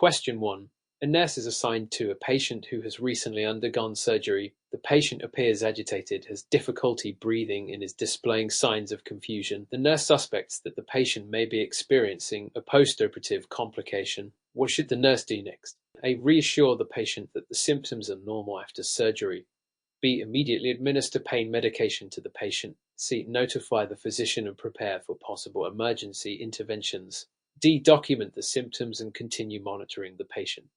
Question 1. A nurse is assigned to a patient who has recently undergone surgery. The patient appears agitated, has difficulty breathing, and is displaying signs of confusion. The nurse suspects that the patient may be experiencing a postoperative complication. What should the nurse do next? A. Reassure the patient that the symptoms are normal after surgery. B. Immediately administer pain medication to the patient. C. Notify the physician and prepare for possible emergency interventions. D. Document the symptoms and continue monitoring the patient.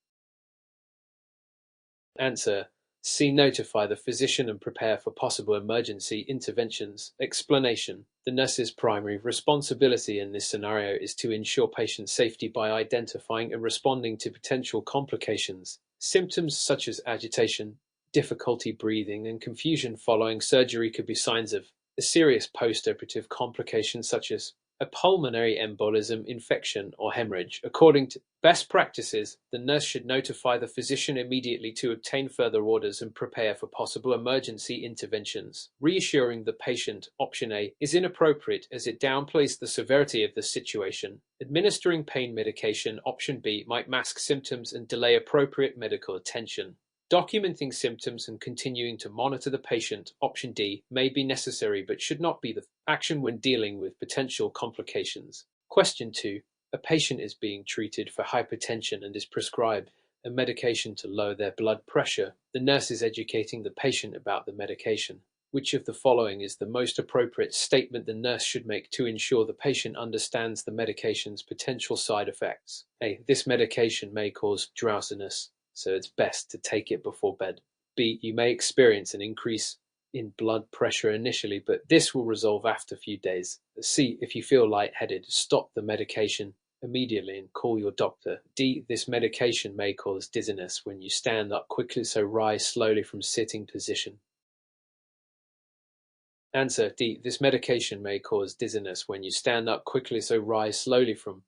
Answer. C. Notify the physician and prepare for possible emergency interventions. Explanation. The nurse's primary responsibility in this scenario is to ensure patient safety by identifying and responding to potential complications. Symptoms such as agitation, difficulty breathing, and confusion following surgery could be signs of a serious postoperative complication such as a pulmonary embolism, infection, or hemorrhage. According to best practices, the nurse should notify the physician immediately to obtain further orders and prepare for possible emergency interventions. Reassuring the patient, option A, is inappropriate as it downplays the severity of the situation. Administering pain medication, option B, might mask symptoms and delay appropriate medical attention. Documenting symptoms and continuing to monitor the patient, option D, may be necessary but should not be the action when dealing with potential complications. Question 2. A patient is being treated for hypertension and is prescribed a medication to lower their blood pressure. The nurse is educating the patient about the medication. Which of the following is the most appropriate statement the nurse should make to ensure the patient understands the medication's potential side effects? A. This medication may cause drowsiness, so it's best to take it before bed. B. You may experience an increase in blood pressure initially, but this will resolve after a few days. C. If you feel lightheaded, stop the medication immediately and call your doctor. D. This medication may cause dizziness when you stand up quickly, so rise slowly from sitting position. Answer. D. This medication may cause dizziness when you stand up quickly, so rise slowly from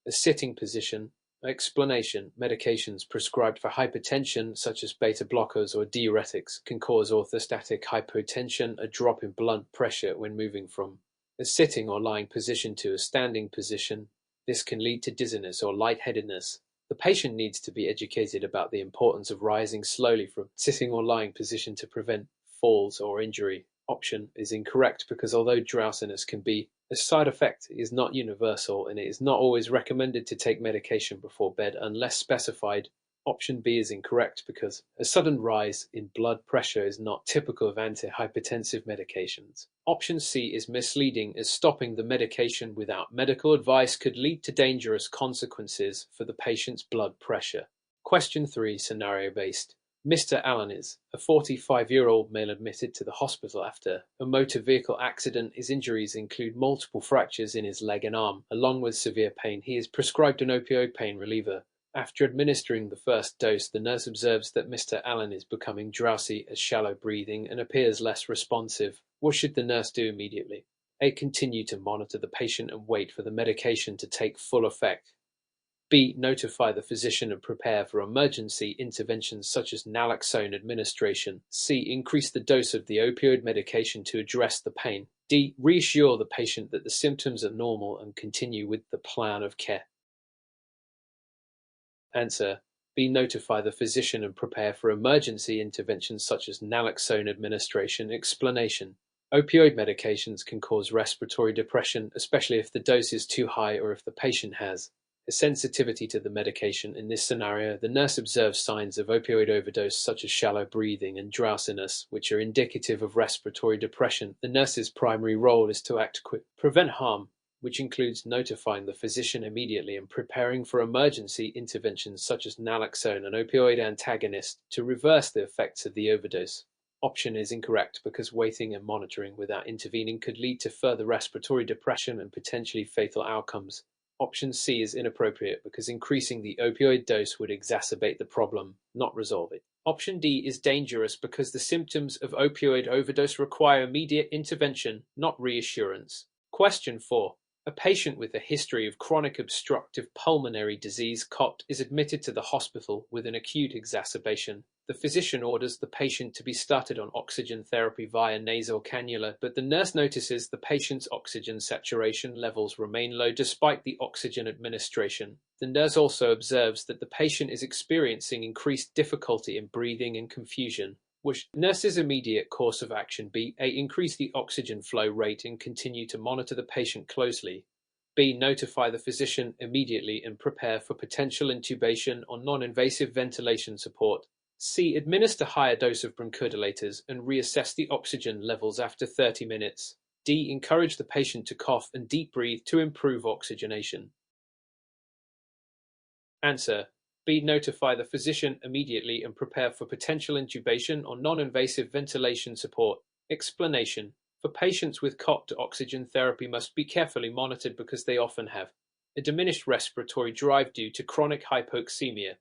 a sitting position. Explanation. Medications prescribed for hypertension, such as beta blockers or diuretics, can cause orthostatic hypotension, a drop in blood pressure when moving from a sitting or lying position to a standing position. This can lead to dizziness or lightheadedness. The patient needs to be educated about the importance of rising slowly from sitting or lying position to prevent falls or injury. Option is incorrect because although drowsiness can be a side effect, it is not universal and it is not always recommended to take medication before bed unless specified. Option B is incorrect because a sudden rise in blood pressure is not typical of antihypertensive medications. Option C is misleading as stopping the medication without medical advice could lead to dangerous consequences for the patient's blood pressure. Question 3, scenario-based. Mr. Allen is a 45-year-old male admitted to the hospital after a motor vehicle accident. His injuries include multiple fractures in his leg and arm, along with severe pain. He is prescribed an opioid pain reliever. After administering the first dose, the nurse observes that Mr. Allen is becoming drowsy, has shallow breathing, and appears less responsive. What should the nurse do immediately? A. Continue to monitor the patient and wait for the medication to take full effect. B. Notify the physician and prepare for emergency interventions such as naloxone administration. C. Increase the dose of the opioid medication to address the pain. D. Reassure the patient that the symptoms are normal and continue with the plan of care. Answer. B. Notify the physician and prepare for emergency interventions such as naloxone administration. Explanation. Opioid medications can cause respiratory depression, especially if the dose is too high or if the patient has a sensitivity to the medication. In this scenario, the nurse observes signs of opioid overdose such as shallow breathing and drowsiness, which are indicative of respiratory depression. The nurse's primary role is to act quick, prevent harm, which includes notifying the physician immediately and preparing for emergency interventions such as naloxone, an opioid antagonist, to reverse the effects of the overdose. Option is incorrect because waiting and monitoring without intervening could lead to further respiratory depression and potentially fatal outcomes. Option C is inappropriate because increasing the opioid dose would exacerbate the problem, not resolve it. Option D is dangerous because the symptoms of opioid overdose require immediate intervention, not reassurance. Question 4. A patient with a history of chronic obstructive pulmonary disease (COPD) is admitted to the hospital with an acute exacerbation. The physician orders the patient to be started on oxygen therapy via nasal cannula, but the nurse notices the patient's oxygen saturation levels remain low despite the oxygen administration. The nurse also observes that the patient is experiencing increased difficulty in breathing and confusion. Which nurse's immediate course of action be A. Increase the oxygen flow rate and continue to monitor the patient closely. B. Notify the physician immediately and prepare for potential intubation or non-invasive ventilation support. C. Administer higher dose of bronchodilators and reassess the oxygen levels after 30 minutes. D. Encourage the patient to cough and deep breathe to improve oxygenation. Answer: B. Notify the physician immediately and prepare for potential intubation or non-invasive ventilation support. Explanation: for patients with COPD, oxygen therapy must be carefully monitored because they often have a diminished respiratory drive due to chronic hypoxemia.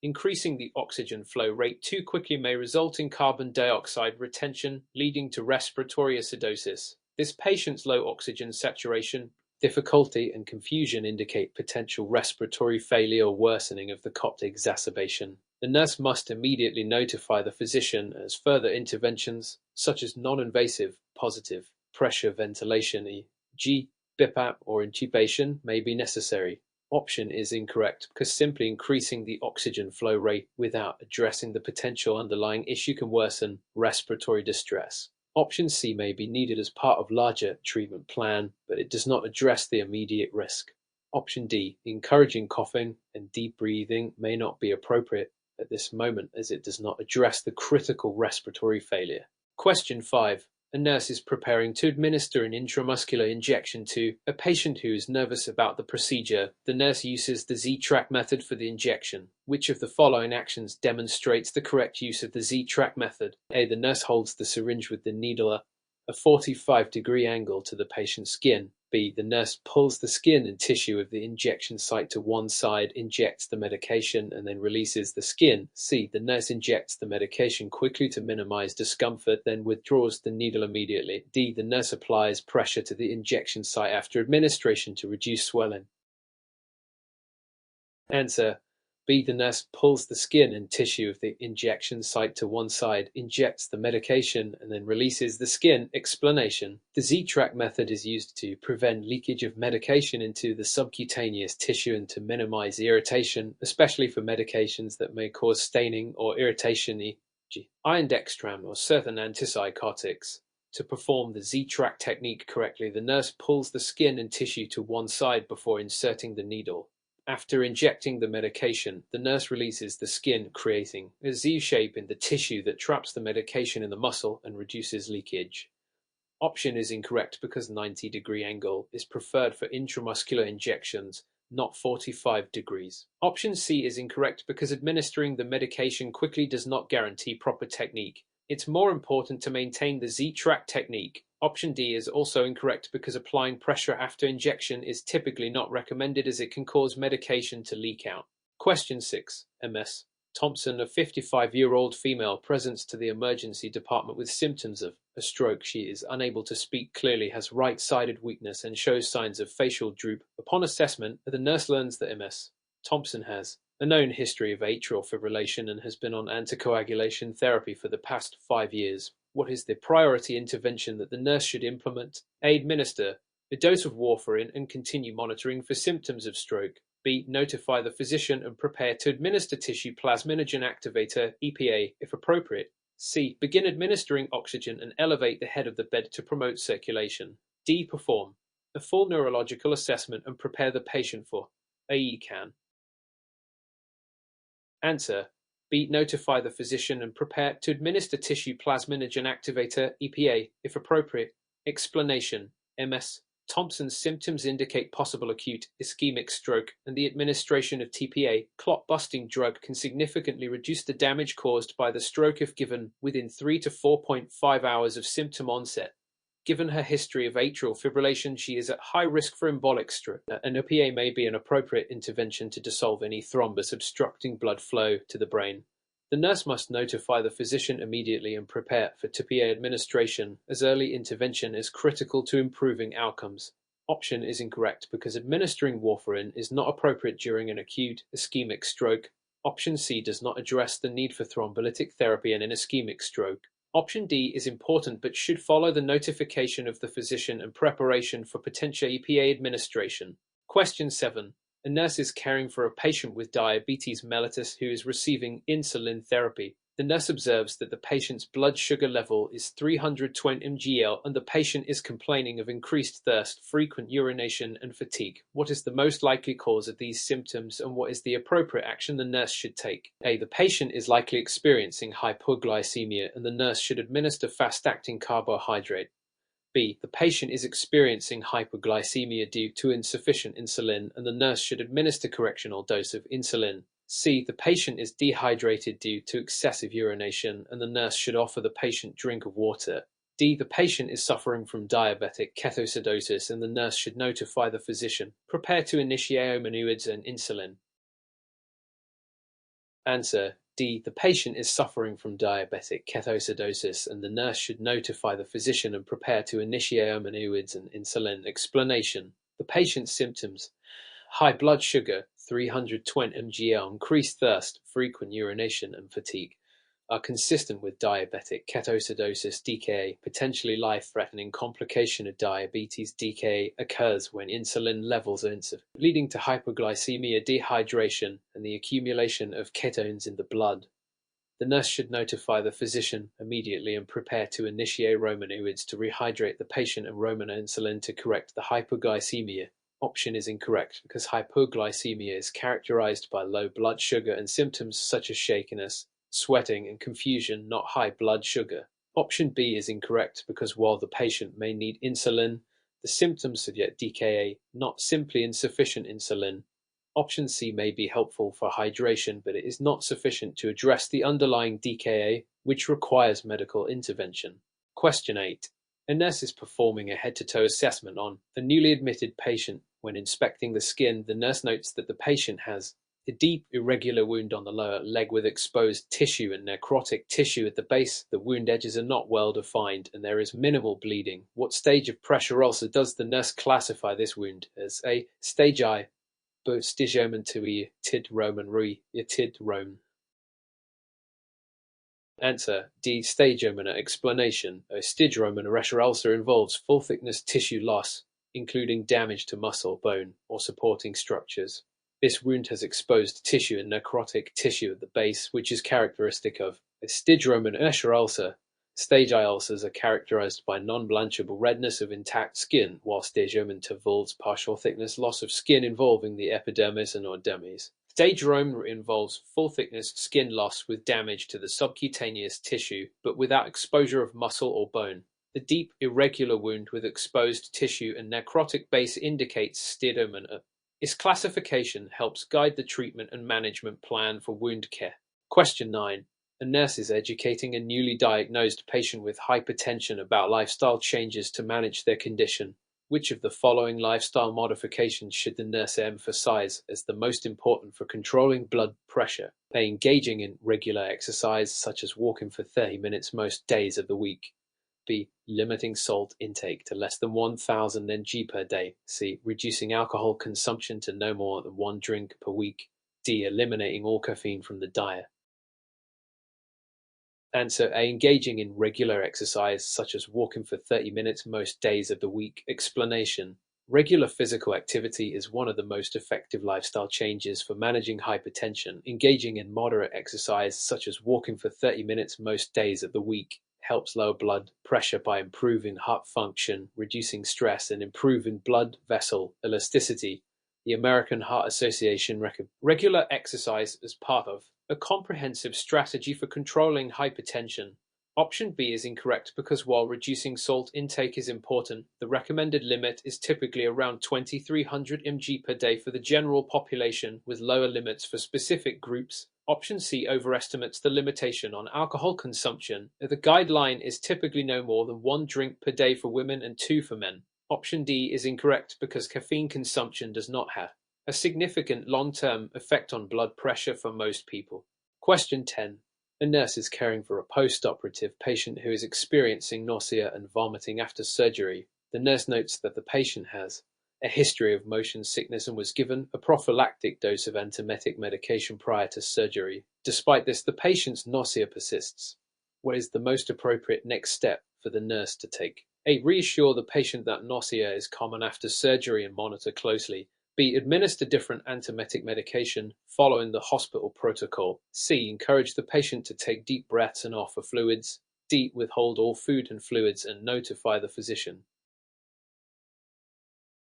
Increasing the oxygen flow rate too quickly may result in carbon dioxide retention, leading to respiratory acidosis. This patient's low oxygen saturation, difficulty, and confusion indicate potential respiratory failure or worsening of the COPD exacerbation. The nurse must immediately notify the physician as further interventions, such as non-invasive, positive pressure ventilation, e.g., BiPAP or intubation, may be necessary. Option is incorrect because simply increasing the oxygen flow rate without addressing the potential underlying issue can worsen respiratory distress. Option C may be needed as part of larger treatment plan, but it does not address the immediate risk. Option D, encouraging coughing and deep breathing, may not be appropriate at this moment as it does not address the critical respiratory failure. Question 5. A nurse is preparing to administer an intramuscular injection to a patient who is nervous about the procedure. The nurse uses the Z-track method for the injection. Which of the following actions demonstrates the correct use of the Z-track method? A. The nurse holds the syringe with the needle at a 45-degree angle to the patient's skin. B. The nurse pulls the skin and tissue of the injection site to one side, injects the medication, and then releases the skin. C. The nurse injects the medication quickly to minimize discomfort, then withdraws the needle immediately. D. The nurse applies pressure to the injection site after administration to reduce swelling. Answer: B. The nurse pulls the skin and tissue of the injection site to one side, injects the medication, and then releases the skin. Explanation: the Z-track method is used to prevent leakage of medication into the subcutaneous tissue and to minimize irritation, especially for medications that may cause staining or irritation, e.g., iron dextran or certain antipsychotics. To perform the Z-track technique correctly, the nurse pulls the skin and tissue to one side before inserting the needle. After injecting the medication, the nurse releases the skin, creating a Z-shape in the tissue that traps the medication in the muscle and reduces leakage. Option is incorrect because 90-degree angle is preferred for intramuscular injections, not 45 degrees. Option C is incorrect because administering the medication quickly does not guarantee proper technique. It's more important to maintain the Z-track technique. Option D is also incorrect because applying pressure after injection is typically not recommended as it can cause medication to leak out. Question 6. MS. Thompson, a 55-year-old female, presents to the emergency department with symptoms of a stroke. She is unable to speak clearly, has right-sided weakness, and shows signs of facial droop. Upon assessment, the nurse learns that MS. Thompson has a known history of atrial fibrillation and has been on anticoagulation therapy for the past 5 years. What is the priority intervention that the nurse should implement? A. Administer a dose of warfarin and continue monitoring for symptoms of stroke. B. Notify the physician and prepare to administer tissue plasminogen activator (EPA) if appropriate. C. Begin administering oxygen and elevate the head of the bed to promote circulation. D. Perform a full neurological assessment and prepare the patient for AECAN. Answer: B. Notify the physician and prepare to administer tissue plasminogen activator (EPA) if appropriate. Explanation: MS. Thompson's symptoms indicate possible acute ischemic stroke, and the administration of TPA, clot-busting drug, can significantly reduce the damage caused by the stroke if given within 3 to 4.5 hours of symptom onset. Given her history of atrial fibrillation, she is at high risk for embolic stroke. An EPA may be an appropriate intervention to dissolve any thrombus obstructing blood flow to the brain. The nurse must notify the physician immediately and prepare for TPA administration, as early intervention is critical to improving outcomes. Option is incorrect because administering warfarin is not appropriate during an acute ischemic stroke. Option C does not address the need for thrombolytic therapy in an ischemic stroke. Option D is important but should follow the notification of the physician and preparation for potential EPA administration. Question 7. A nurse is caring for a patient with diabetes mellitus who is receiving insulin therapy. The nurse observes that the patient's blood sugar level is 320 mgl and the patient is complaining of increased thirst, frequent urination, and fatigue. What is the most likely cause of these symptoms and what is the appropriate action the nurse should take? A. The patient is likely experiencing hypoglycemia and the nurse should administer fast-acting carbohydrate. B. The patient is experiencing hypoglycemia due to insufficient insulin and the nurse should administer correctional dose of insulin. C. The patient is dehydrated due to excessive urination and the nurse should offer the patient drink of water. D. The patient is suffering from diabetic ketoacidosis and the nurse should notify the physician. Prepare to initiate opioids and insulin. Answer. D. The patient is suffering from diabetic ketoacidosis and the nurse should notify the physician and prepare to initiate opioids and insulin. Explanation. The patient's symptoms: high blood sugar, 320 mgl, increased thirst, frequent urination, and fatigue are consistent with diabetic ketoacidosis. DKA, potentially life-threatening complication of diabetes. DKA occurs when insulin levels are insufficient, leading to hypoglycemia, dehydration, and the accumulation of ketones in the blood. The nurse should notify the physician immediately and prepare to initiate opioids to rehydrate the patient and insulin to correct the hypoglycemia. Option is incorrect because hypoglycemia is characterized by low blood sugar and symptoms such as shakiness, sweating, and confusion, not high blood sugar. Option B is incorrect because while the patient may need insulin, the symptoms suggest DKA, not simply insufficient insulin. Option C may be helpful for hydration, but it is not sufficient to address the underlying DKA, which requires medical intervention. Question 8. A nurse is performing a head-to-toe assessment on the newly admitted patient. When inspecting the skin, the nurse notes that the patient has a deep, irregular wound on the lower leg with exposed tissue and necrotic tissue at the base. The wound edges are not well defined and there is minimal bleeding. What stage of pressure ulcer does the nurse classify this wound as? A. Stage I, stigioma tui, tid Roman rui, tid Rome. Answer. D. Stagioma. Explanation. A stigioma pressure ulcer involves full-thickness tissue loss, including damage to muscle, bone, or supporting structures. This wound has exposed tissue and necrotic tissue at the base, which is characteristic of a stigioma pressure ulcer. Stage I ulcers are characterized by non-blanchable redness of intact skin, while stagioma involves partial thickness loss of skin involving the epidermis and or dermis. Stage Rome involves full-thickness skin loss with damage to the subcutaneous tissue, but without exposure of muscle or bone. The deep, irregular wound with exposed tissue and necrotic base indicates stigioma. Its classification helps guide the treatment and management plan for wound care. Question 9. A nurse is educating a newly diagnosed patient with hypertension about lifestyle changes to manage their condition. Which of the following lifestyle modifications should the nurse emphasize as the most important for controlling blood pressure? A. Engaging in regular exercise, such as walking for 30 minutes most days of the week. B. Limiting salt intake to less than 1,000 mg per day. C. Reducing alcohol consumption to no more than 1 drink per week. D. Eliminating all caffeine from the diet. Answer A. Engaging in regular exercise, such as walking for 30 minutes most days of the week. Explanation. Regular physical activity is one of the most effective lifestyle changes for managing hypertension. Engaging in moderate exercise, such as walking for 30 minutes most days of the week, helps lower blood pressure by improving heart function, reducing stress, and improving blood vessel elasticity. The American Heart Association recommends regular exercise as part of a comprehensive strategy for controlling hypertension. Option B is incorrect because while reducing salt intake is important, the recommended limit is typically around 2,300 mg per day for the general population, with lower limits for specific groups. Option C overestimates the limitation on alcohol consumption. The guideline is typically no more than 1 drink per day for women and 2 for men. Option D is incorrect because caffeine consumption does not have a significant long-term effect on blood pressure for most people. Question 10. A nurse is caring for a post-operative patient who is experiencing nausea and vomiting after surgery. The nurse notes that the patient has a history of motion sickness and was given a prophylactic dose of antiemetic medication prior to surgery. Despite this, the patient's nausea persists. What is the most appropriate next step for the nurse to take? A. Reassure the patient that nausea is common after surgery and monitor closely. B. Administer different antiemetic medication following the hospital protocol. C. Encourage the patient to take deep breaths and offer fluids. D. Withhold all food and fluids and notify the physician.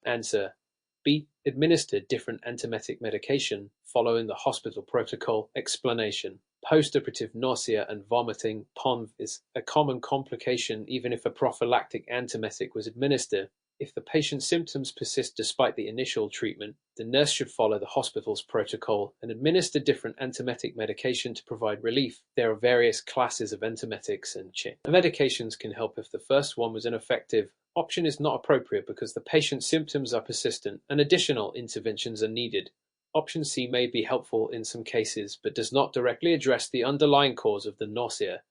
Answer: B. Administer different antiemetic medication following the hospital protocol. Explanation: postoperative nausea and vomiting (PONV) is a common complication even if a prophylactic antiemetic was administered. If the patient's symptoms persist despite the initial treatment, the nurse should follow the hospital's protocol and administer different antiemetic medication to provide relief. There are various classes of antiemetics and medications can help if the first one was ineffective. Option is not appropriate because the patient's symptoms are persistent and additional interventions are needed. Option C may be helpful in some cases but does not directly address the underlying cause of the nausea.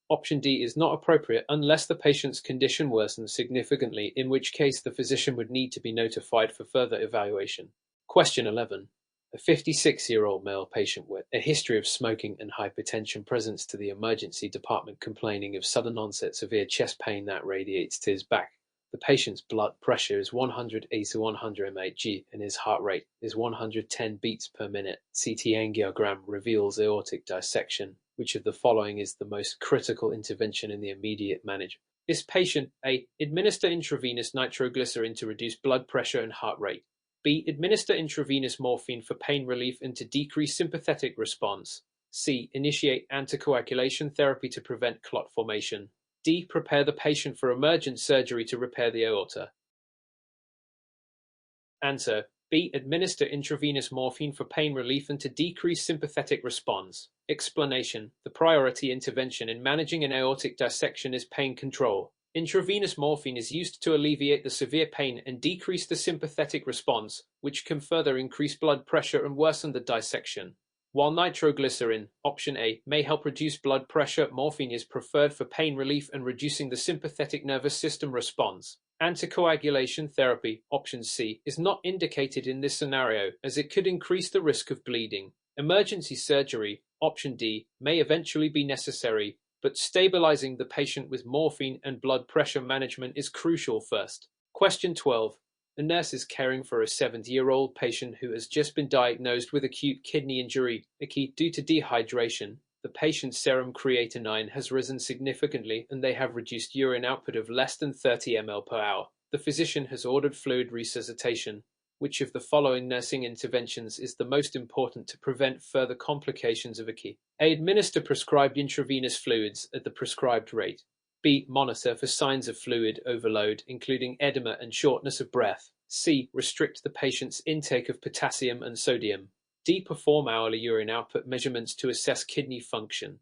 Option D is not appropriate unless the patient's condition worsens significantly, in which case the physician would need to be notified for further evaluation. Question 11. A 56-year-old male patient with a history of smoking and hypertension presents to the emergency department complaining of sudden onset severe chest pain that radiates to his back. The patient's blood pressure is 180 to 100 mmHg and his heart rate is 110 beats per minute. CT angiogram reveals aortic dissection. Which of the following is the most critical intervention in the immediate management? This patient: A. Administer intravenous nitroglycerin to reduce blood pressure and heart rate. B. Administer intravenous morphine for pain relief and to decrease sympathetic response. C. Initiate anticoagulation therapy to prevent clot formation. D. Prepare the patient for emergent surgery to repair the aorta. Answer: B. Administer intravenous morphine for pain relief and to decrease sympathetic response. Explanation: the priority intervention in managing an aortic dissection is pain control. Intravenous morphine is used to alleviate the severe pain and decrease the sympathetic response, which can further increase blood pressure and worsen the dissection. While nitroglycerin, option A, may help reduce blood pressure, morphine is preferred for pain relief and reducing the sympathetic nervous system response. Anticoagulation therapy, option C, is not indicated in this scenario as it could increase the risk of bleeding. Emergency surgery, option D, may eventually be necessary, but stabilizing the patient with morphine and blood pressure management is crucial first. Question 12. A nurse is caring for a 70-year-old patient who has just been diagnosed with acute kidney injury, due to dehydration. The patient's serum creatinine has risen significantly and they have reduced urine output of less than 30 ml per hour. The physician has ordered fluid resuscitation. Which of the following nursing interventions is the most important to prevent further complications of A. Administer prescribed intravenous fluids at the prescribed rate. B. Monitor for signs of fluid overload, including edema and shortness of breath. C. Restrict the patient's intake of potassium and sodium. D. Perform hourly urine output measurements to assess kidney function.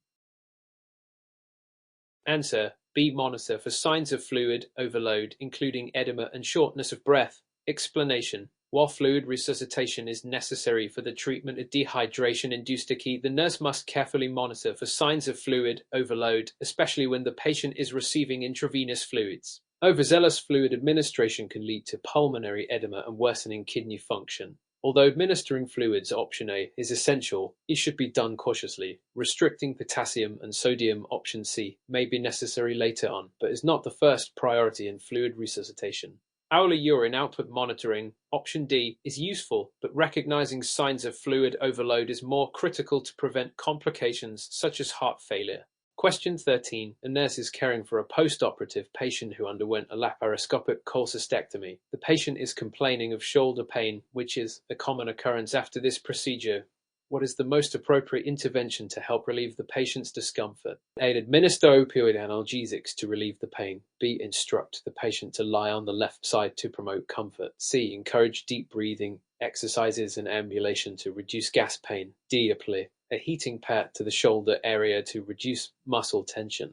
Answer: B. Monitor for signs of fluid overload, including edema and shortness of breath. Explanation: while fluid resuscitation is necessary for the treatment of dehydration-induced AKI, the nurse must carefully monitor for signs of fluid overload, especially when the patient is receiving intravenous fluids. Overzealous fluid administration can lead to pulmonary edema and worsening kidney function. Although administering fluids, option A, is essential, it should be done cautiously. Restricting potassium and sodium, option C, may be necessary later on, but is not the first priority in fluid resuscitation. Hourly urine output monitoring, option D, is useful, but recognizing signs of fluid overload is more critical to prevent complications such as heart failure. Question 13. A nurse is caring for a post-operative patient who underwent a laparoscopic cholecystectomy. The patient is complaining of shoulder pain, which is a common occurrence after this procedure. What is the most appropriate intervention to help relieve the patient's discomfort? A. Administer opioid analgesics to relieve the pain. B. Instruct the patient to lie on the left side to promote comfort. C. Encourage deep breathing exercises and ambulation to reduce gas pain. D. Apply a heating pad to the shoulder area to reduce muscle tension.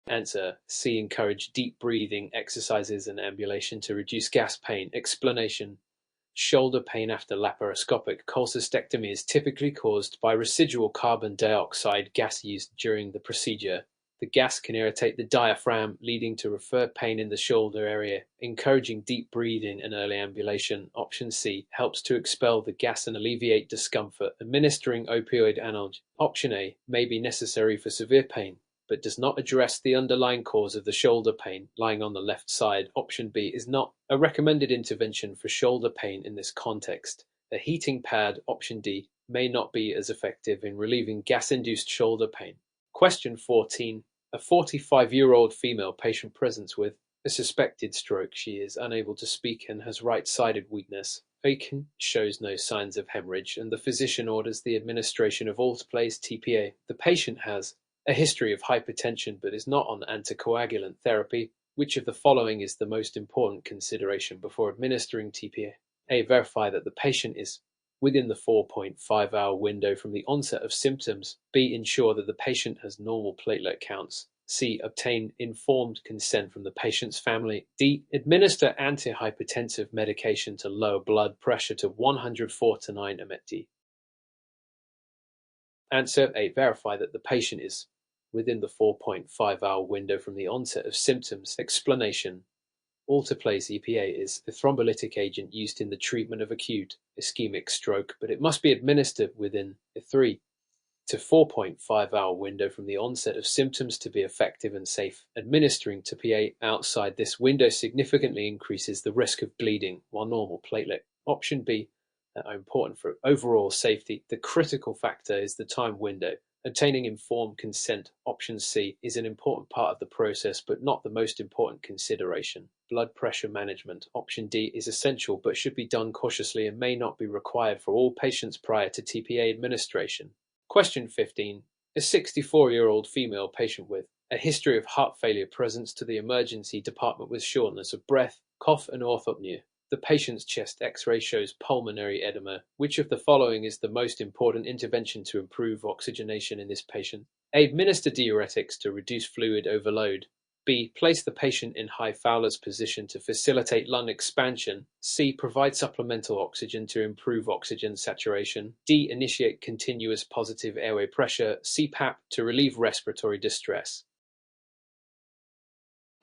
Answer: C. Encourage deep breathing exercises and ambulation to reduce gas pain. Explanation: shoulder pain after laparoscopic cholecystectomy is typically caused by residual carbon dioxide gas used during the procedure. The gas can irritate the diaphragm, leading to referred pain in the shoulder area. Encouraging deep breathing and early ambulation. Option C helps to expel the gas and alleviate discomfort. Administering opioid analgesic. Option A may be necessary for severe pain, but does not address the underlying cause of the shoulder pain lying on the left side. Option B is not a recommended intervention for shoulder pain in this context. A heating pad, option D, may not be as effective in relieving gas-induced shoulder pain. Question 14. A 45-year-old female patient presents with a suspected stroke. She is unable to speak and has right-sided weakness. Aiken shows no signs of hemorrhage, and the physician orders the administration of alteplase TPA. The patient has a history of hypertension but is not on anticoagulant therapy. Which of the following is the most important consideration before administering TPA? A. Verify that the patient is within the 4.5-hour window from the onset of symptoms. B. Ensure that the patient has normal platelet counts. C. Obtain informed consent from the patient's family. D. Administer antihypertensive medication to lower blood pressure to 104/9 mmHg. Answer A. Verify that the patient is within the 4.5-hour window from the onset of symptoms. Explanation. Alteplase EPA is a thrombolytic agent used in the treatment of acute ischemic stroke, but it must be administered within a 3 to 4.5-hour window from the onset of symptoms to be effective and safe. Administering TPA outside this window significantly increases the risk of bleeding, while normal platelet. Option B are important for overall safety. The critical factor is the time window. Obtaining informed consent, option C, is an important part of the process but not the most important consideration. Blood pressure management, option D, is essential but should be done cautiously and may not be required for all patients prior to TPA administration. Question 15. A 64-year-old female patient with a history of heart failure presents to the emergency department with shortness of breath, cough and orthopnea. The patient's chest X-ray shows pulmonary edema. Which of the following is the most important intervention to improve oxygenation in this patient? A. Administer diuretics to reduce fluid overload. B. Place the patient in high Fowler's position to facilitate lung expansion. C. Provide supplemental oxygen to improve oxygen saturation. D. Initiate continuous positive airway pressure (CPAP) to relieve respiratory distress.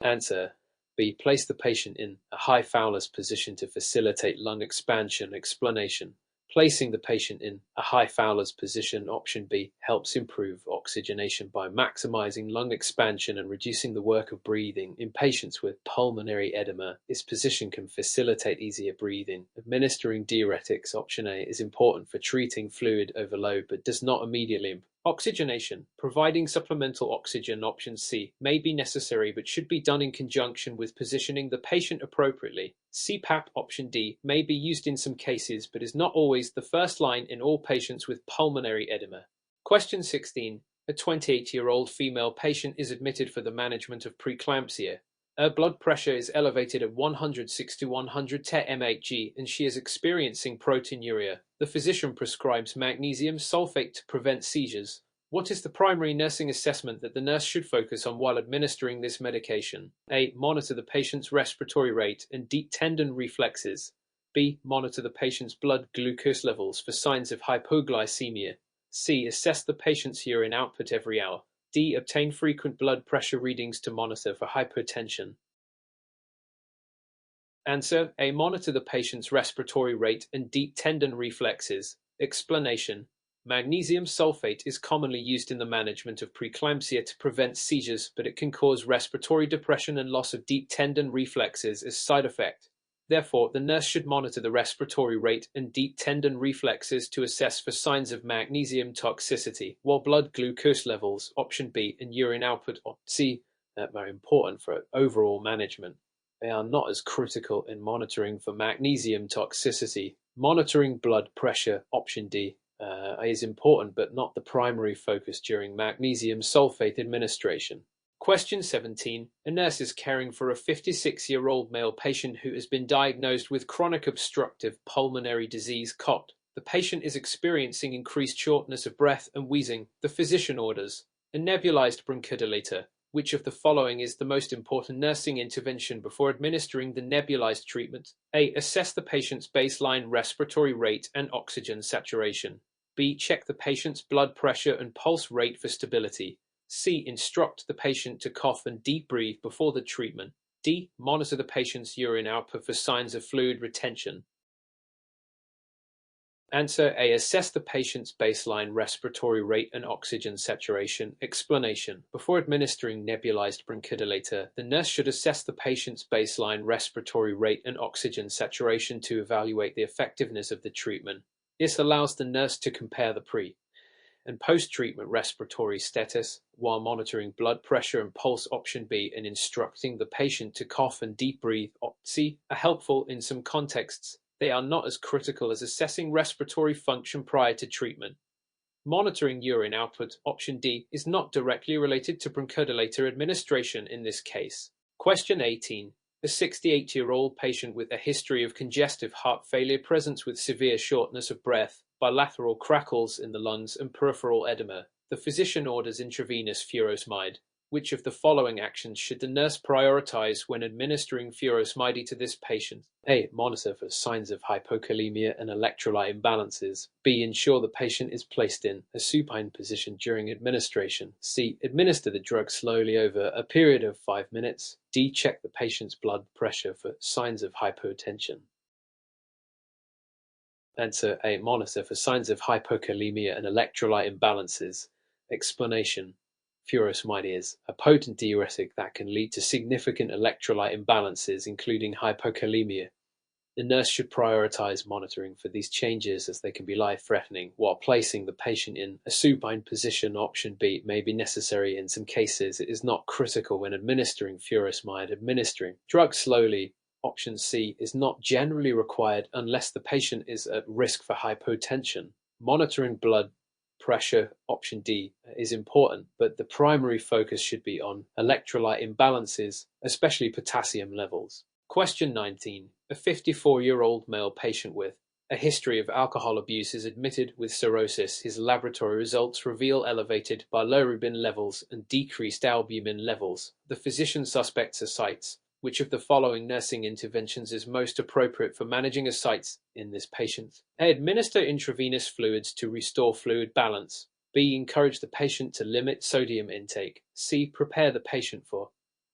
Answer B. Place the patient in a high Fowler's position to facilitate lung expansion. Explanation. Placing the patient in a high Fowler's position, option B, helps improve oxygenation by maximizing lung expansion and reducing the work of breathing. In patients with pulmonary edema, this position can facilitate easier breathing. Administering diuretics, option A, is important for treating fluid overload but does not immediately improve oxygenation. Providing supplemental oxygen, option C, may be necessary but should be done in conjunction with positioning the patient appropriately. CPAP, option D, may be used in some cases but is not always the first line in all patients with pulmonary edema. Question 16. A 28-year-old female patient is admitted for the management of preeclampsia. Her blood pressure is elevated at 160/100 mmHg and she is experiencing proteinuria. The physician prescribes magnesium sulfate to prevent seizures. What is the primary nursing assessment that the nurse should focus on while administering this medication? A. Monitor the patient's respiratory rate and deep tendon reflexes. B. Monitor the patient's blood glucose levels for signs of hypoglycemia. C. Assess the patient's urine output every hour. D. Obtain frequent blood pressure readings to monitor for hypertension. Answer A. Monitor the patient's respiratory rate and deep tendon reflexes. Explanation. Magnesium sulfate is commonly used in the management of preeclampsia to prevent seizures, but it can cause respiratory depression and loss of deep tendon reflexes as side effect. Therefore, the nurse should monitor the respiratory rate and deep tendon reflexes to assess for signs of magnesium toxicity, while blood glucose levels, option B, and urine output, option C, are very important for overall management. They are not as critical in monitoring for magnesium toxicity. Monitoring blood pressure, option D, is important but not the primary focus during magnesium sulfate administration. Question 17. A nurse is caring for a 56-year-old male patient who has been diagnosed with chronic obstructive pulmonary disease (COPD). The patient is experiencing increased shortness of breath and wheezing. The physician orders a nebulized bronchodilator. Which of the following is the most important nursing intervention before administering the nebulized treatment? A. Assess the patient's baseline respiratory rate and oxygen saturation. B. Check the patient's blood pressure and pulse rate for stability. C. Instruct the patient to cough and deep breathe before the treatment. D. Monitor the patient's urine output for signs of fluid retention. Answer A. Assess the patient's baseline respiratory rate and oxygen saturation. Explanation. Before administering nebulized bronchodilator, the nurse should assess the patient's baseline respiratory rate and oxygen saturation to evaluate the effectiveness of the treatment. This allows the nurse to compare the pre- and post-treatment respiratory status while monitoring blood pressure and pulse. Option B, and instructing the patient to cough and deep breathe. C, are helpful in some contexts. They are not as critical as assessing respiratory function prior to treatment. Monitoring urine output. Option D is not directly related to bronchodilator administration in this case. Question 18. A 68-year-old patient with a history of congestive heart failure presents with severe shortness of breath, bilateral crackles in the lungs, and peripheral edema. The physician orders intravenous furosemide. Which of the following actions should the nurse prioritize when administering furosemide to this patient? A. Monitor for signs of hypokalemia and electrolyte imbalances. B. Ensure the patient is placed in a supine position during administration. C. Administer the drug slowly over a period of 5 minutes. D. Check the patient's blood pressure for signs of hypotension. Answer A. Monitor for signs of hypokalemia and electrolyte imbalances. Explanation. Furosemide is a potent diuretic that can lead to significant electrolyte imbalances, including hypokalemia. The nurse should prioritize monitoring for these changes as they can be life-threatening, while placing the patient in a supine position. Option B may be necessary in some cases. It is not critical when administering furosemide. Administering drugs slowly. Option C is not generally required unless the patient is at risk for hypotension. Monitoring blood pressure. Option D is important, but the primary focus should be on electrolyte imbalances, especially potassium levels. Question 19. A 54-year-old male patient with a history of alcohol abuse is admitted with cirrhosis. His laboratory results reveal elevated bilirubin levels and decreased albumin levels. The physician suspects ascites. Which of the following nursing interventions is most appropriate for managing ascites in this patient? A. Administer intravenous fluids to restore fluid balance. B. Encourage the patient to limit sodium intake. C. Prepare the patient for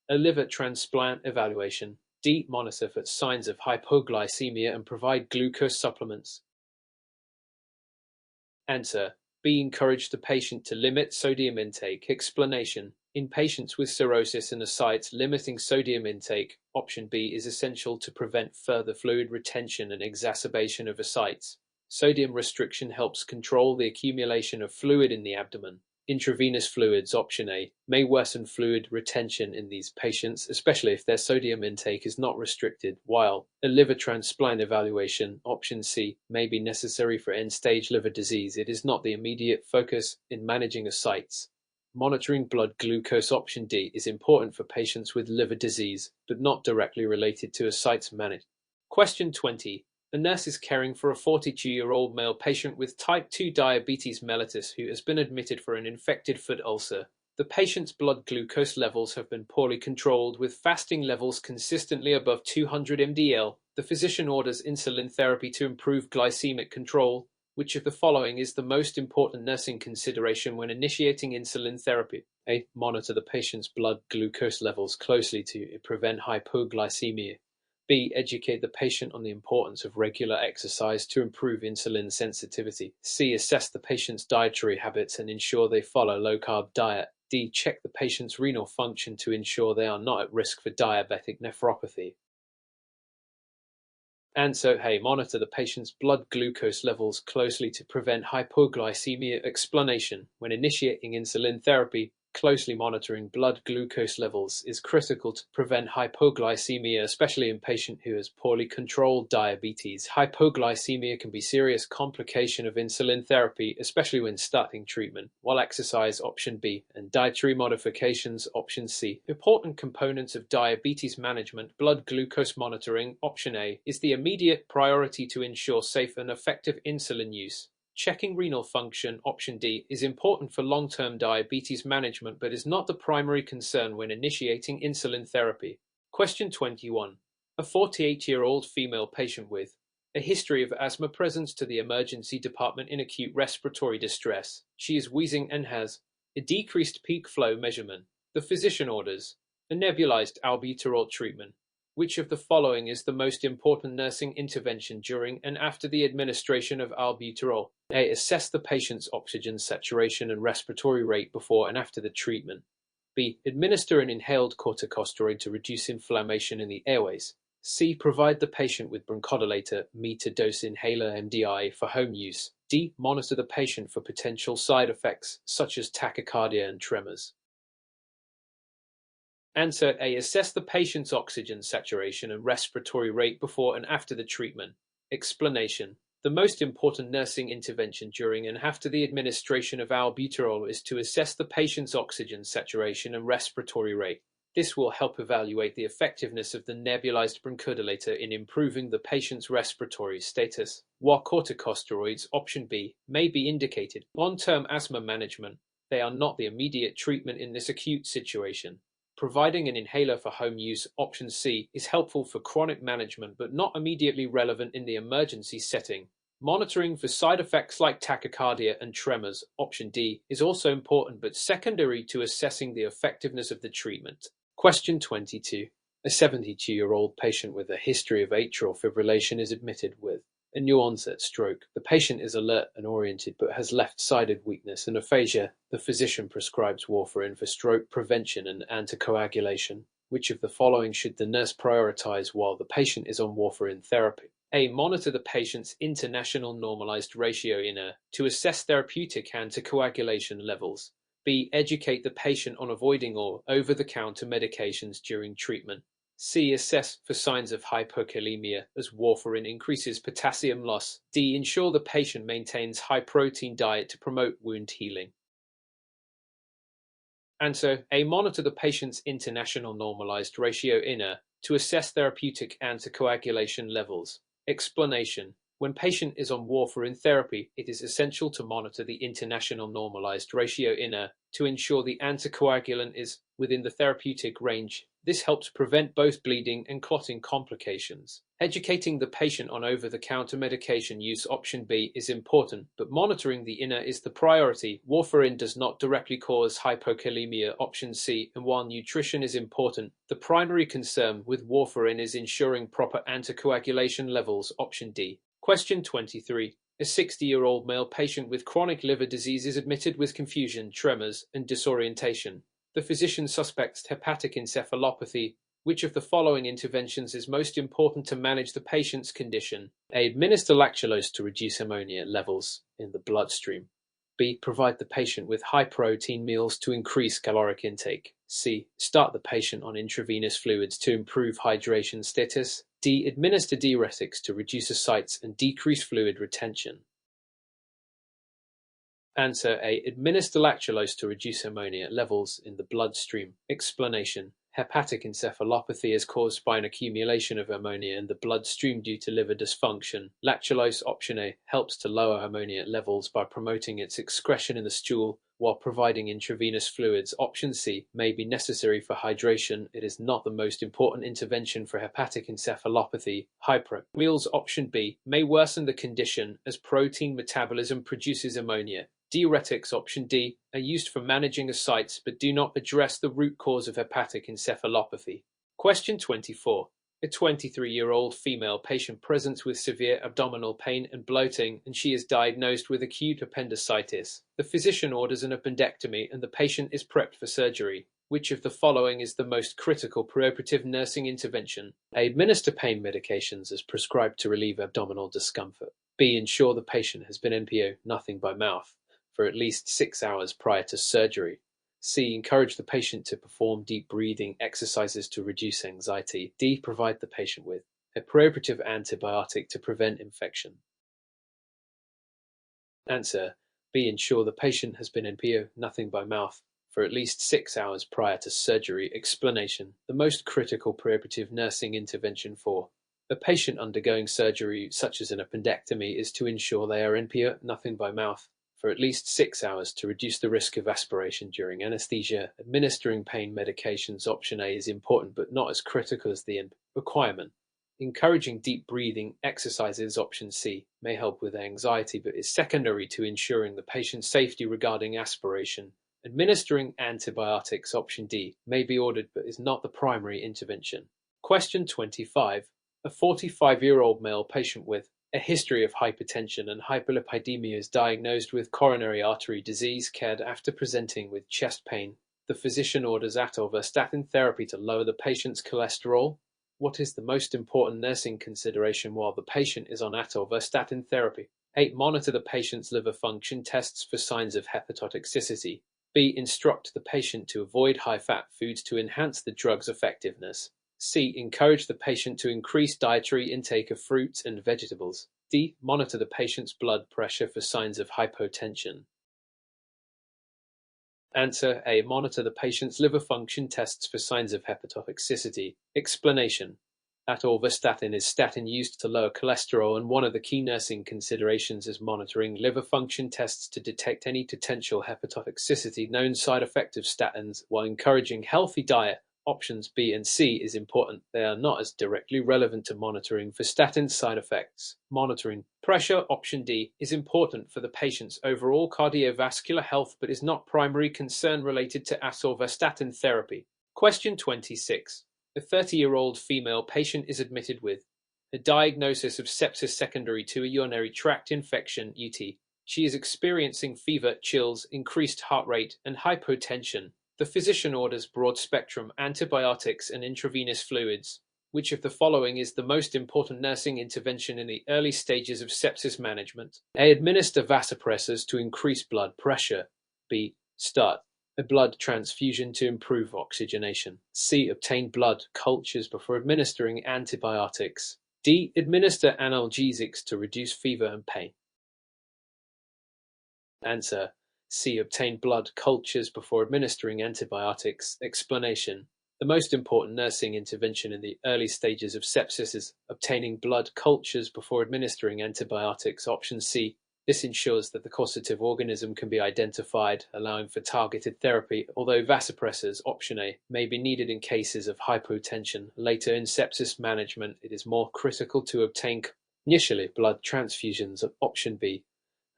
a liver transplant evaluation. D. Monitor for signs of hypoglycemia and provide glucose supplements. Answer. B. Encourage the patient to limit sodium intake. Explanation. In patients with cirrhosis and ascites, limiting sodium intake, option B, is essential to prevent further fluid retention and exacerbation of ascites. Sodium restriction helps control the accumulation of fluid in the abdomen. Intravenous fluids, option A, may worsen fluid retention in these patients, especially if their sodium intake is not restricted, while a liver transplant evaluation, option C, may be necessary for end-stage liver disease. It is not the immediate focus in managing ascites. Monitoring blood glucose, option D, is important for patients with liver disease, but not directly related to ascites management. Question 20. A nurse is caring for a 42-year-old male patient with type 2 diabetes mellitus who has been admitted for an infected foot ulcer. The patient's blood glucose levels have been poorly controlled, with fasting levels consistently above 200 mdl. The physician orders insulin therapy to improve glycemic control. Which of the following is the most important nursing consideration when initiating insulin therapy? A. Monitor the patient's blood glucose levels closely to prevent hypoglycemia. B. Educate the patient on the importance of regular exercise to improve insulin sensitivity. C. Assess the patient's dietary habits and ensure they follow low-carb diet. D. Check the patient's renal function to ensure they are not at risk for diabetic nephropathy. Answer A. Monitor the patient's blood glucose levels closely to prevent hypoglycemia. Explanation. When initiating insulin therapy, closely monitoring blood glucose levels is critical to prevent hypoglycemia, especially in patients who has poorly controlled diabetes. Hypoglycemia can be a serious complication of insulin therapy, especially when starting treatment, while exercise, option B, and dietary modifications, option C. Important components of diabetes management. Blood glucose monitoring, option A, is the immediate priority to ensure safe and effective insulin use. Checking renal function, option D, is important for long-term diabetes management but is not the primary concern when initiating insulin therapy. Question 21. A 48-year-old female patient with a history of asthma presents to the emergency department in acute respiratory distress. She is wheezing and has a decreased peak flow measurement. The physician orders a nebulized albuterol treatment. Which of the following is the most important nursing intervention during and after the administration of albuterol? A. Assess the patient's oxygen saturation and respiratory rate before and after the treatment. B. Administer an inhaled corticosteroid to reduce inflammation in the airways. C. Provide the patient with bronchodilator, metered-dose inhaler MDI for home use. D. Monitor the patient for potential side effects such as tachycardia and tremors. Answer A. Assess the patient's oxygen saturation and respiratory rate before and after the treatment. Explanation. The most important nursing intervention during and after the administration of albuterol is to assess the patient's oxygen saturation and respiratory rate. This will help evaluate the effectiveness of the nebulized bronchodilator in improving the patient's respiratory status. While corticosteroids, option B, may be indicated long-term asthma management, they are not the immediate treatment in this acute situation. Providing an inhaler for home use, option C, is helpful for chronic management but not immediately relevant in the emergency setting. Monitoring for side effects like tachycardia and tremors, option D, is also important but secondary to assessing the effectiveness of the treatment. Question 22. A 72-year-old patient with a history of atrial fibrillation is admitted with a new onset stroke. The patient is alert and oriented but has left-sided weakness and aphasia. The physician prescribes warfarin for stroke prevention and anticoagulation. Which of the following should the nurse prioritize while the patient is on warfarin therapy? A. Monitor the patient's international normalized ratio INR to assess therapeutic anticoagulation levels. B. Educate the patient on avoiding or over-the-counter medications during treatment. C. Assess for signs of hypokalemia as warfarin increases potassium loss. D. Ensure the patient maintains high-protein diet to promote wound healing. Answer A. Monitor the patient's international normalized ratio INR to assess therapeutic anticoagulation levels. Explanation. When patient is on warfarin therapy, it is essential to monitor the international normalized ratio INR to ensure the anticoagulant is within the therapeutic range. This helps prevent both bleeding and clotting complications. Educating the patient on over-the-counter medication use, option B, is important, but monitoring the INR is the priority. Warfarin does not directly cause hypokalemia, option C, and while nutrition is important, the primary concern with warfarin is ensuring proper anticoagulation levels, option D. Question 23. A 60-year-old male patient with chronic liver disease is admitted with confusion, tremors, and disorientation. The physician suspects hepatic encephalopathy. Which of the following interventions is most important to manage the patient's condition? A. Administer lactulose to reduce ammonia levels in the bloodstream. B. Provide the patient with high-protein meals to increase caloric intake. C. Start the patient on intravenous fluids to improve hydration status. D. Administer diuretics to reduce ascites and decrease fluid retention. Answer A. Administer lactulose to reduce ammonia levels in the bloodstream. Explanation. Hepatic encephalopathy is caused by an accumulation of ammonia in the bloodstream due to liver dysfunction. Lactulose, option A, helps to lower ammonia levels by promoting its excretion in the stool, while providing intravenous fluids, option C, may be necessary for hydration. It is not the most important intervention for hepatic encephalopathy. Meals, option B, may worsen the condition as protein metabolism produces ammonia. Diuretics, option D, are used for managing ascites but do not address the root cause of hepatic encephalopathy. Question 24. A 23-year-old female patient presents with severe abdominal pain and bloating, and she is diagnosed with acute appendicitis. The physician orders an appendectomy and the patient is prepped for surgery. Which of the following is the most critical preoperative nursing intervention? A. Administer pain medications as prescribed to relieve abdominal discomfort. B. Ensure the patient has been NPO, nothing by mouth, for at least 6 hours prior to surgery. C. Encourage the patient to perform deep breathing exercises to reduce anxiety. D. Provide the patient with a preoperative antibiotic to prevent infection. Answer B. Ensure the patient has been NPO, nothing by mouth, for at least 6 hours prior to surgery. Explanation. The most critical preoperative nursing intervention for a patient undergoing surgery such as an appendectomy is to ensure they are NPO, nothing by mouth, for at least 6 hours to reduce the risk of aspiration during anesthesia. Administering pain medications, option A, is important but not as critical as the requirement. Encouraging deep breathing exercises, option C, may help with anxiety but is secondary to ensuring the patient's safety regarding aspiration Administering antibiotics, option D, may be ordered but is not the primary intervention. Question 25. A 45-year-old male patient with a history of hypertension and hyperlipidemia is diagnosed with coronary artery disease, cared after presenting with chest pain. The physician orders atorvastatin therapy to lower the patient's cholesterol. What is the most important nursing consideration while the patient is on atorvastatin therapy? A. Monitor the patient's liver function tests for signs of hepatotoxicity. B. Instruct the patient to avoid high-fat foods to enhance the drug's effectiveness. C. Encourage the patient to increase dietary intake of fruits and vegetables. D. Monitor the patient's blood pressure for signs of hypotension. Answer A. Monitor the patient's liver function tests for signs of hepatotoxicity. Explanation. Atorvastatin is statin used to lower cholesterol, and one of the key nursing considerations is monitoring liver function tests to detect any potential hepatotoxicity. Known side effect of statins, while encouraging healthy diet, options B and C is important. They are not as directly relevant to monitoring for statin side effects. Monitoring pressure, option D, is important for the patient's overall cardiovascular health but is not primary concern related to atorvastatin therapy. Question 26. A 30-year-old female patient is admitted with a diagnosis of sepsis secondary to a urinary tract infection (UT). She is experiencing fever, chills, increased heart rate, and hypotension. The physician orders broad-spectrum antibiotics and intravenous fluids. Which of the following is the most important nursing intervention in the early stages of sepsis management? A. Administer vasopressors to increase blood pressure. B. Start a blood transfusion to improve oxygenation. C. Obtain blood cultures before administering antibiotics. D. Administer analgesics to reduce fever and pain. Answer C. Obtain blood cultures before administering antibiotics. Explanation. The most important nursing intervention in the early stages of sepsis is obtaining blood cultures before administering antibiotics. Option C. This ensures that the causative organism can be identified, allowing for targeted therapy, although vasopressors, option A, may be needed in cases of hypotension. Later in sepsis management, it is more critical to obtain initially blood transfusions. Option B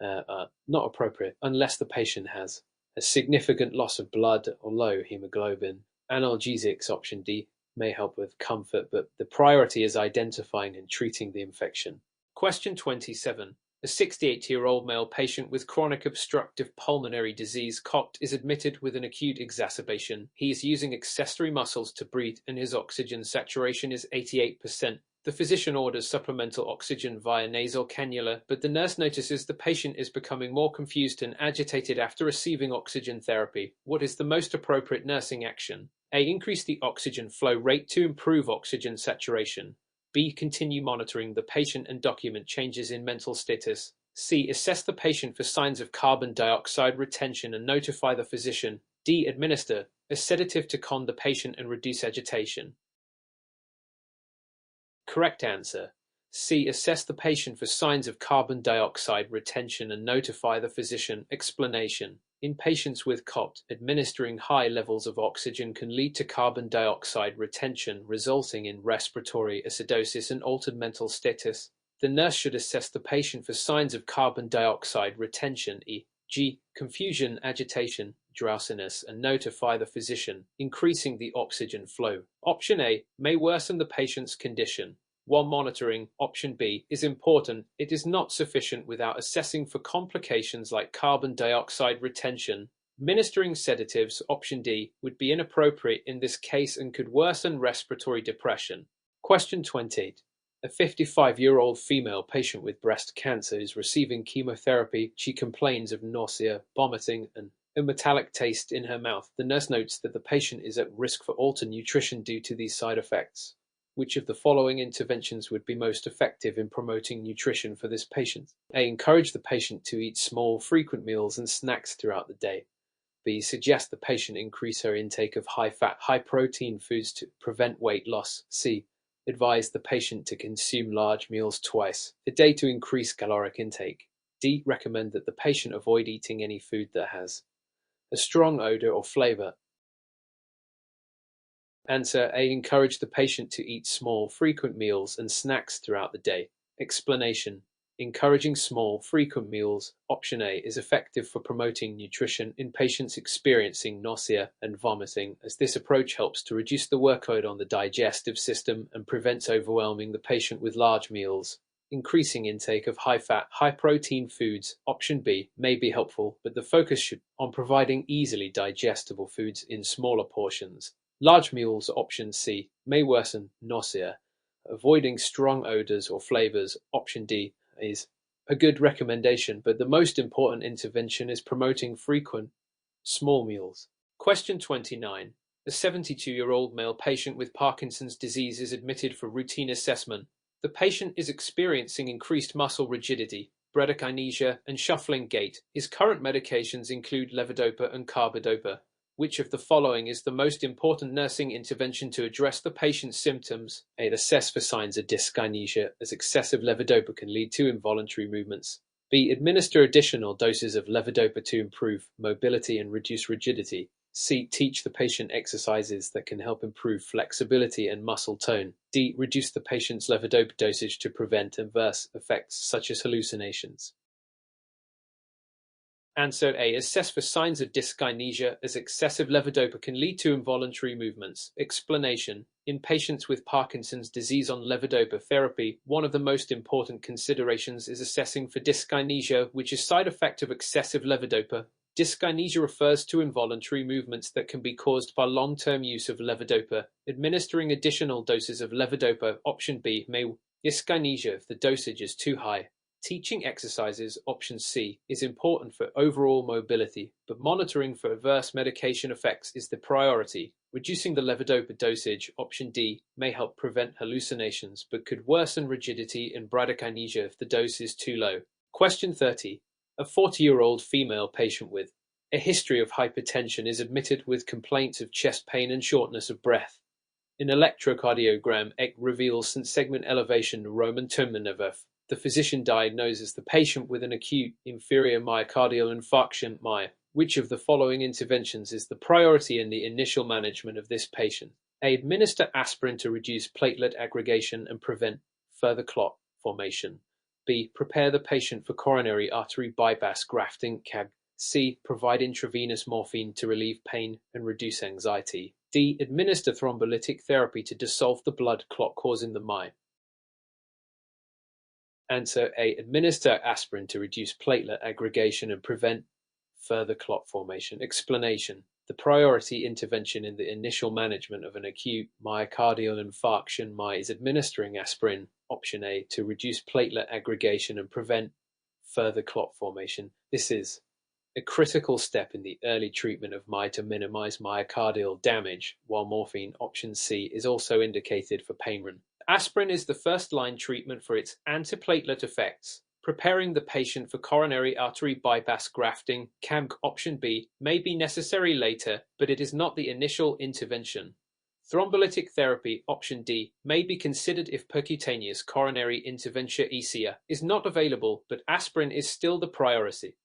are not appropriate unless the patient has a significant loss of blood or low hemoglobin. Analgesics, option D, may help with comfort, but the priority is identifying and treating the infection. Question 27. A 68-year-old male patient with chronic obstructive pulmonary disease (COPD) is admitted with an acute exacerbation. He is using accessory muscles to breathe and his oxygen saturation is 88%. The physician orders supplemental oxygen via nasal cannula, but the nurse notices the patient is becoming more confused and agitated after receiving oxygen therapy. What is the most appropriate nursing action? A. Increase the oxygen flow rate to improve oxygen saturation. B. Continue monitoring the patient and document changes in mental status. C. Assess the patient for signs of carbon dioxide retention and notify the physician. D. Administer a sedative to calm the patient and reduce agitation. Correct answer. C. Assess the patient for signs of carbon dioxide retention and notify the physician. Explanation. In patients with COPD, administering high levels of oxygen can lead to carbon dioxide retention, resulting in respiratory acidosis and altered mental status. The nurse should assess the patient for signs of carbon dioxide retention, e.g., confusion, agitation, drowsiness, and notify the physician. Increasing the oxygen flow, option A, may worsen the patient's condition. While monitoring, option B, is important, it is not sufficient without assessing for complications like carbon dioxide retention. Administering sedatives, option D, would be inappropriate in this case and could worsen respiratory depression. Question 28. A 55-year-old female patient with breast cancer is receiving chemotherapy. She complains of nausea, vomiting, and a metallic taste in her mouth. The nurse notes that the patient is at risk for altered nutrition due to these side effects. Which of the following interventions would be most effective in promoting nutrition for this patient? A. Encourage the patient to eat small, frequent meals and snacks throughout the day. B. Suggest the patient increase her intake of high-fat, high-protein foods to prevent weight loss. C. Advise the patient to consume large meals twice a day to increase caloric intake. D. Recommend that the patient avoid eating any food that has a strong odor or flavor. Answer A. Encourage the patient to eat small, frequent meals and snacks throughout the day. Explanation. Encouraging small, frequent meals, option A, is effective for promoting nutrition in patients experiencing nausea and vomiting, as this approach helps to reduce the workload on the digestive system and prevents overwhelming the patient with large meals. Increasing intake of high-fat, high-protein foods, option B, may be helpful, but the focus should be on providing easily digestible foods in smaller portions. Large meals, option C, may worsen nausea. Avoiding strong odors or flavors, option D, is a good recommendation, but the most important intervention is promoting frequent, small meals. Question 29. A 72-year-old male patient with Parkinson's disease is admitted for routine assessment. The patient is experiencing increased muscle rigidity, bradykinesia, and shuffling gait. His current medications include levodopa and carbidopa. Which of the following is the most important nursing intervention to address the patient's symptoms? A. Assess for signs of dyskinesia, as excessive levodopa can lead to involuntary movements. B. Administer additional doses of levodopa to improve mobility and reduce rigidity. C. Teach the patient exercises that can help improve flexibility and muscle tone. D. Reduce the patient's levodopa dosage to prevent adverse effects such as hallucinations. Answer A. Assess for signs of dyskinesia, as excessive levodopa can lead to involuntary movements. Explanation. In patients with Parkinson's disease on levodopa therapy, one of the most important considerations is assessing for dyskinesia, which is a side effect of excessive levodopa. Dyskinesia refers to involuntary movements that can be caused by long-term use of levodopa. Administering additional doses of levodopa, option B, may dyskinesia if the dosage is too high. Teaching exercises, option C, is important for overall mobility, but monitoring for adverse medication effects is the priority. Reducing the levodopa dosage, option D, may help prevent hallucinations, but could worsen rigidity and bradykinesia if the dose is too low. Question 30. A 40-year-old female patient with a history of hypertension is admitted with complaints of chest pain and shortness of breath. An electrocardiogram reveals segment elevation Roman Tumanov. The physician diagnoses the patient with an acute inferior myocardial infarction (MI). Which of the following interventions is the priority in the initial management of this patient? A. Administer aspirin to reduce platelet aggregation and prevent further clot formation. B. Prepare the patient for coronary artery bypass grafting (CAG). C. Provide intravenous morphine to relieve pain and reduce anxiety. D. Administer thrombolytic therapy to dissolve the blood clot causing the MI. Answer A. Administer aspirin to reduce platelet aggregation and prevent further clot formation. Explanation. The priority intervention in the initial management of an acute myocardial infarction (MI) is administering aspirin, option A, to reduce platelet aggregation and prevent further clot formation. This is a critical step in the early treatment of MI to minimize myocardial damage, while morphine, option C, is also indicated for pain relief. Aspirin is the first-line treatment for its antiplatelet effects. Preparing the patient for coronary artery bypass grafting (CAG), option B, may be necessary later, but it is not the initial intervention. Thrombolytic therapy, option D, may be considered if percutaneous coronary intervention (ECA) is not available, but aspirin is still the priority.